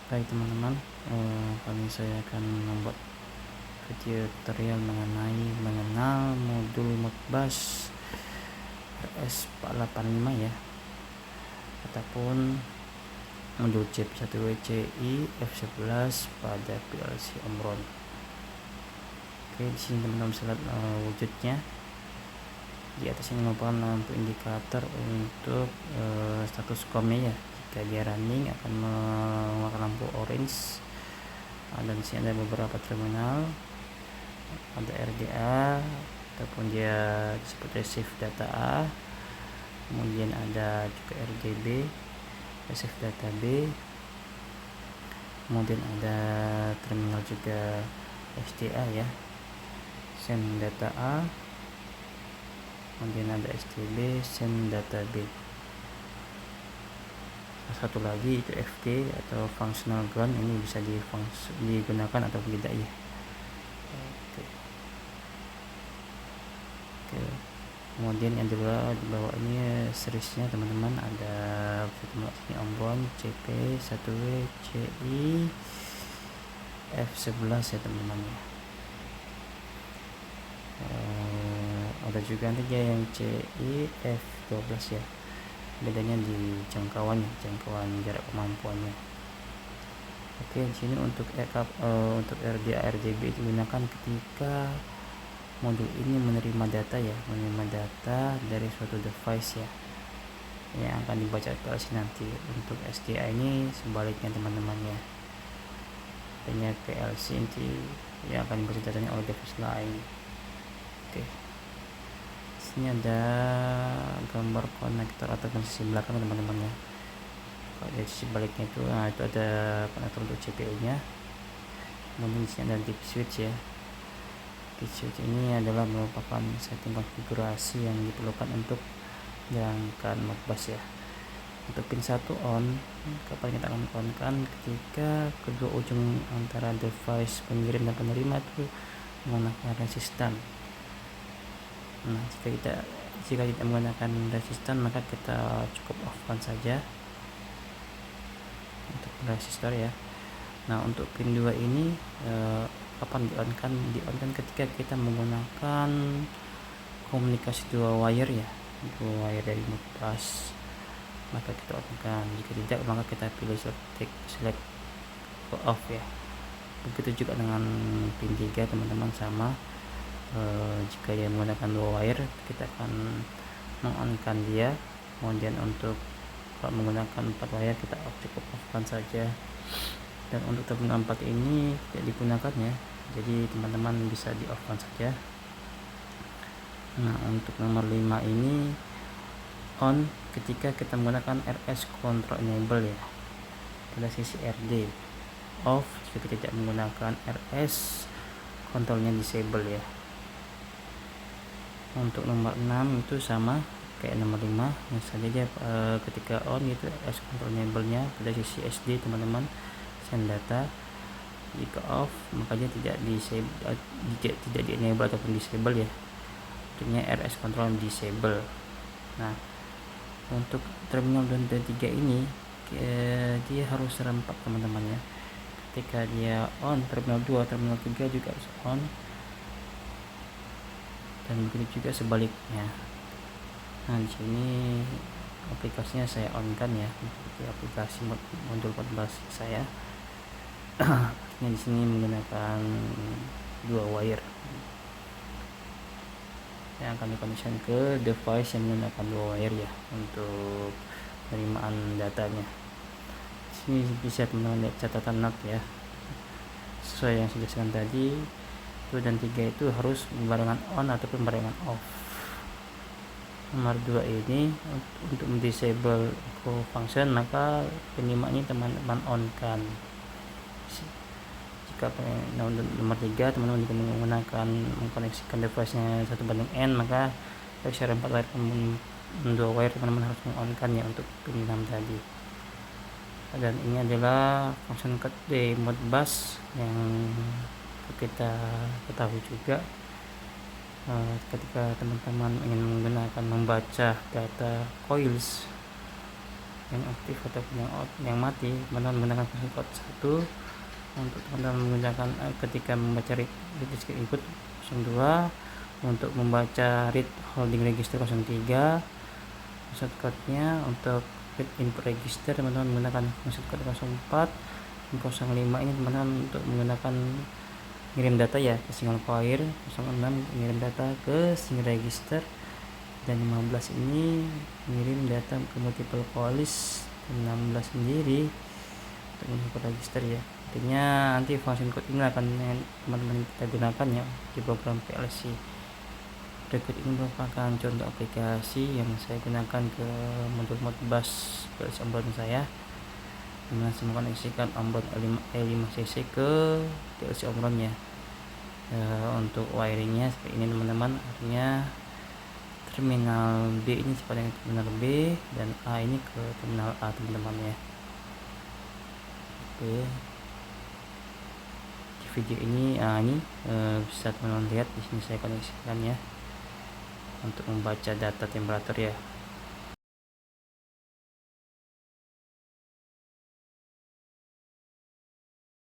Baik teman-teman, kali ini saya akan membuat video tutorial mengenai mengenal modul Modbus RS485 ya, ataupun modul chip 1WCI F11 pada PLC Omron. Oke, di sini teman-teman bisa lihat wujudnya. Di atas ini merupakan lampu indikator untuk status COM-nya ya. Jika dia running akan mengeluarkan lampu orange. Dan di sini ada beberapa terminal, ada RDA ataupun dia disebut receive data A, kemudian ada juga RDB receive data B, kemudian ada terminal juga SDA ya, send data A, kemudian ada STB send data B. Satu lagi itu FG atau functional ground, ini bisa digunakan atau tidak ya. Oke. Kemudian yang kedua di bawah ini seriesnya teman-teman, ada sini Omron CP 1W CI F11 ya teman-teman ya. Ada juga nanti yang CI F12 ya, bedanya di jangkauan jarak kemampuannya. Oke, di sini untuk RDA RGB digunakan ketika modul ini menerima data dari suatu device ya, yang akan dibaca PLC nanti. Untuk SDA ini sebaliknya teman-teman ya, hanya PLC nanti yang akan dibaca datanya oleh device lain. Oke, ini ada gambar konektor atau sisi belakang teman-teman ya. Kalau dari sisi baliknya itu, itu ada konektor untuk CPU nya. Kemudian di sini ada deep switch ya. Deep switch ini adalah merupakan setting konfigurasi yang diperlukan untuk menjalankan Modbus ya. Untuk pin 1 on, kapan kita akan on kan ketika kedua ujung antara device pengirim dan penerima itu menggunakan resistan. Nah, jika tidak menggunakan resistan, maka kita cukup off-kan saja untuk resistor ya. Nah, untuk pin 2 ini kapan di-on-kan ketika kita menggunakan komunikasi dua wire ya, dua wire dari Modbus, maka kita on-kan. Jika tidak, maka kita pilih select off ya. Begitu juga dengan pin 3 teman-teman, sama. Jika dia menggunakan dua wire, kita akan meng-on-kan dia. Kemudian untuk kalau menggunakan 4 wire, kita cukup off-kan saja. Dan untuk terminal 4 ini tidak digunakan ya, jadi teman-teman bisa di off-kan saja. Nah, untuk nomor 5 ini on ketika kita menggunakan RS control enable ya, pada sisi RD. Off jika tidak menggunakan RS kontrolnya disable ya. Untuk nomor 6 itu sama kayak nomor 5, yang saja ketika on itu RS control enable nya pada sisi SD teman-teman, send data. Jika off maka dia tidak di enable ataupun disable ya, artinya RS control disable. Nah, untuk terminal 2 dan 3 ini dia harus serempak teman-teman ya. Ketika dia on terminal 2, terminal 3 juga harus on, dan begitu juga sebaliknya. Nah, di sini aplikasinya saya on kan ya, di aplikasi modul Modbus saya. Ini di sini menggunakan dua wire yang akan dikonekkan ke device yang menggunakan dua wire ya, untuk penerimaan datanya. Sini bisa teman-teman lihat catatan note ya, sesuai yang sudah saya tadi. 2 dan 3 itu harus barengan on ataupun barengan off. Nomor 2 ini untuk disable echo function, maka penyimak ini teman-teman on kan. Jika nomor 3 teman-teman menggunakan mengkoneksikan device-nya 1:n, maka share 4 wire 2 wire teman-teman harus meng-on kan ya untuk pin 6 tadi. Dan ini adalah function code di Modbus yang kita ketahui juga. Ketika teman-teman ingin membaca data coils yang aktif ataupun yang mati, teman-teman menggunakan function code 1 untuk teman-teman menggunakan ketika membaca read disk input 02, untuk membaca read holding register 03. Shortcutnya untuk read input register teman-teman menggunakan shortcut 04. 05 ini teman-teman untuk menggunakan ngirim data ya ke single file. 06 ngirim data ke single register, dan 15 ini ngirim data ke multiple calls, dan 16 sendiri untuk multiple register ya. Artinya nanti function code ini akan teman-teman kita gunakan ya di program PLC. Berikut ini merupakan contoh aplikasi yang saya gunakan ke modul Modbus PLC Omron saya, dimana saya mengoneksikan Omron E5cc ke PLC Omron ya. Untuk wiringnya seperti ini teman-teman, artinya terminal B ini seperti terminal B, dan A ini ke terminal A teman-teman ya. Oke, di video ini bisa teman-teman lihat di sini saya koneksikan ya untuk membaca data temperatur ya.